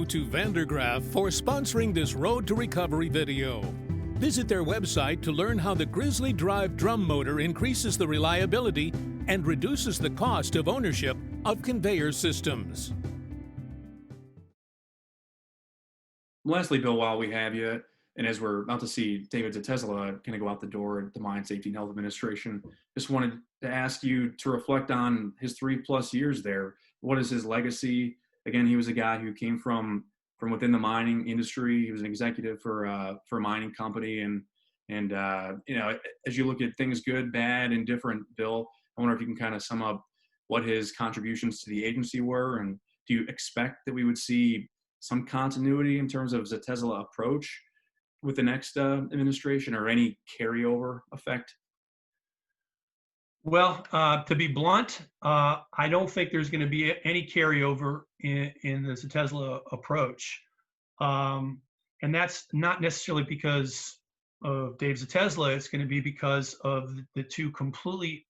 to Vandergraaf for sponsoring this Road to Recovery video. Visit their website to learn how the Grizzly Drive drum motor increases the reliability and reduces the cost of ownership of conveyor systems. Lastly, Bill, while we have you, and as we're about to see David Zatezalo kind of go out the door at the Mine Safety and Health Administration, just wanted to ask you to reflect on his 3+ years there. What is his legacy? Again, he was a guy who came from within the mining industry. He was an executive for a mining company, and you know, as you look at things good, bad, and different, Bill, I wonder if you can kind of sum up what his contributions to the agency were, and do you expect that we would see some continuity in terms of Zatezalo approach with the next administration, or any carryover effect? Well, to be blunt, I don't think there's going to be any carryover in the Zatezalo approach. And that's not necessarily because of Dave Zatezalo. It's going to be because of the two completely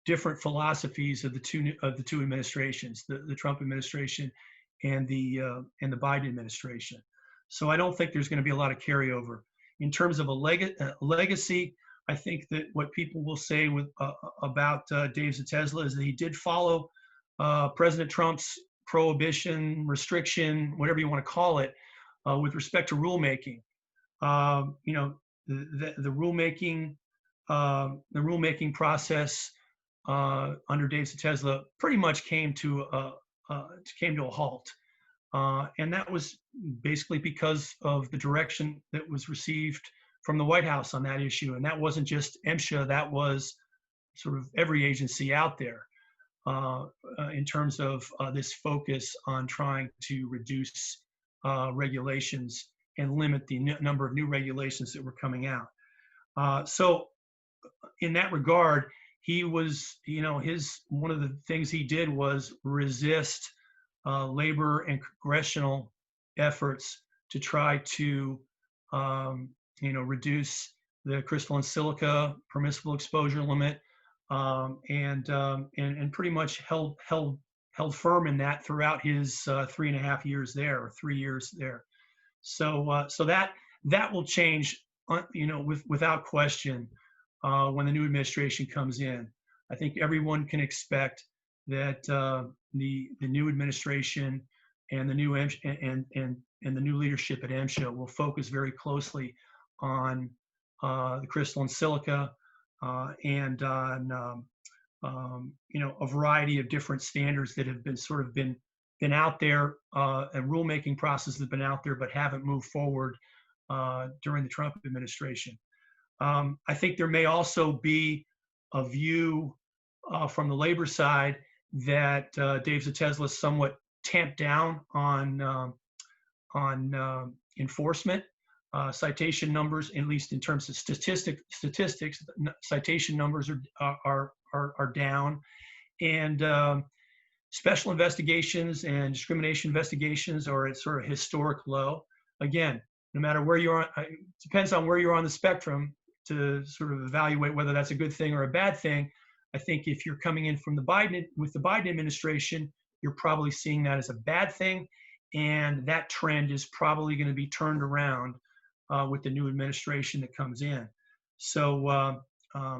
different philosophies of the two administrations, the Trump administration and the Biden administration. So I don't think there's going to be a lot of carryover. In terms of a legacy, I think that what people will say about Dave Zatezalo is that he did follow President Trump's prohibition, restriction, whatever you want to call it, with respect to rulemaking. You know, the rulemaking process under Dave Zatezalo pretty much came to a halt. And that was basically because of the direction that was received from the White House on that issue. And that wasn't just MSHA, that was sort of every agency out there in terms of this focus on trying to reduce regulations and limit the number of new regulations that were coming out. So in that regard, he was, you know, one of the things he did was resist labor and congressional efforts to try to, you know, reduce the crystalline silica permissible exposure limit, and pretty much held firm in that throughout his 3.5 years there, or 3 years there. So that will change, you know, without question, when the new administration comes in. I think everyone can expect that the new administration and the new and the new leadership at MSHA will focus very closely on the crystalline silica and on you know, a variety of different standards that have been out there, and rulemaking processes have been out there but haven't moved forward during the Trump administration. I think there may also be a view from the labor side that Dave Zatezalo somewhat tamped down on enforcement. Citation numbers, at least in terms of statistics, citation numbers are down, and special investigations and discrimination investigations are at sort of historic low. Again, no matter where you are, it depends on where you're on the spectrum to sort of evaluate whether that's a good thing or a bad thing. I think if you're coming in from the Biden administration, you're probably seeing that as a bad thing, and that trend is probably going to be turned around with the new administration that comes in. So,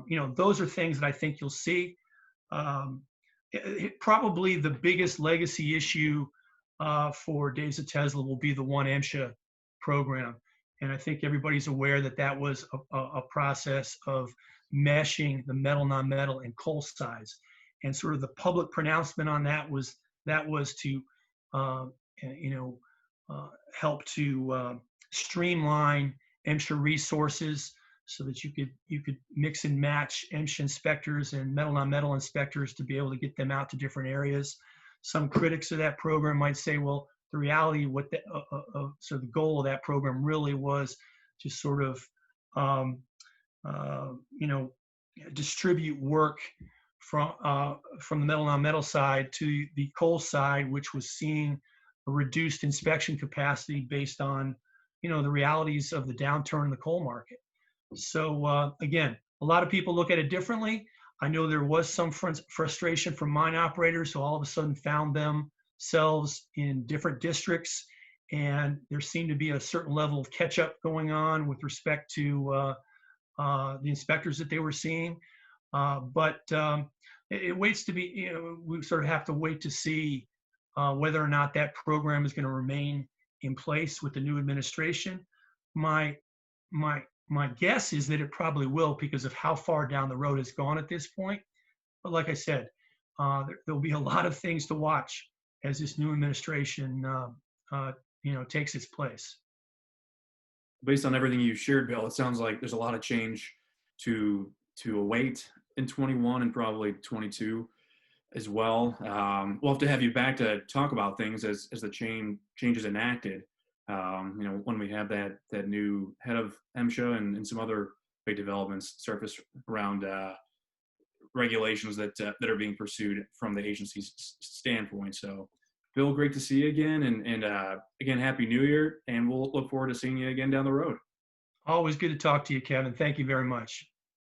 you know, those are things that I think you'll see. Probably the biggest legacy issue for Dave Zatezalo will be the OneInCha program. And I think everybody's aware that that was a process of meshing the metal, non-metal, and coal size. And sort of the public pronouncement on that was to, you know, help to streamline MSHA resources so that you could mix and match MSHA inspectors and metal, non-metal inspectors to be able to get them out to different areas. Some critics of that program might say, well, the reality, so the goal of that program really was to sort of, you know, distribute work from the metal non-metal side to the coal side, which was seeing a reduced inspection capacity based on, you know, the realities of the downturn in the coal market. So again, a lot of people look at it differently. I know there was some frustration from mine operators who all of a sudden found themselves in different districts and there seemed to be a certain level of catch-up going on with respect to the inspectors that they were seeing. But it waits to be, we sort of have to wait to see whether or not that program is going to remain in place with the new administration. My guess is that it probably will, because of how far down the road it's gone at this point. But like I said, there'll be a lot of things to watch as this new administration, takes its place. Based on everything you shared, Bill, it sounds like there's a lot of change to await in 21 and probably 22 as well. We'll have to have you back to talk about things as the change is enacted. When we have that new head of MSHA and some other big developments surface around regulations that are being pursued from the agency's standpoint. So, Bill, great to see you again, and again, Happy New Year, and we'll look forward to seeing you again down the road. Always good to talk to you, Kevin. Thank you very much.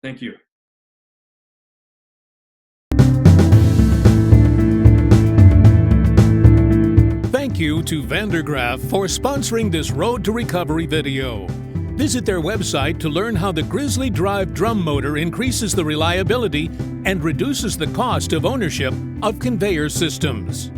Thank you. Thank you to Vandergraaf for sponsoring this Road to Recovery video. Visit their website to learn how the Grizzly Drive drum motor increases the reliability and reduces the cost of ownership of conveyor systems.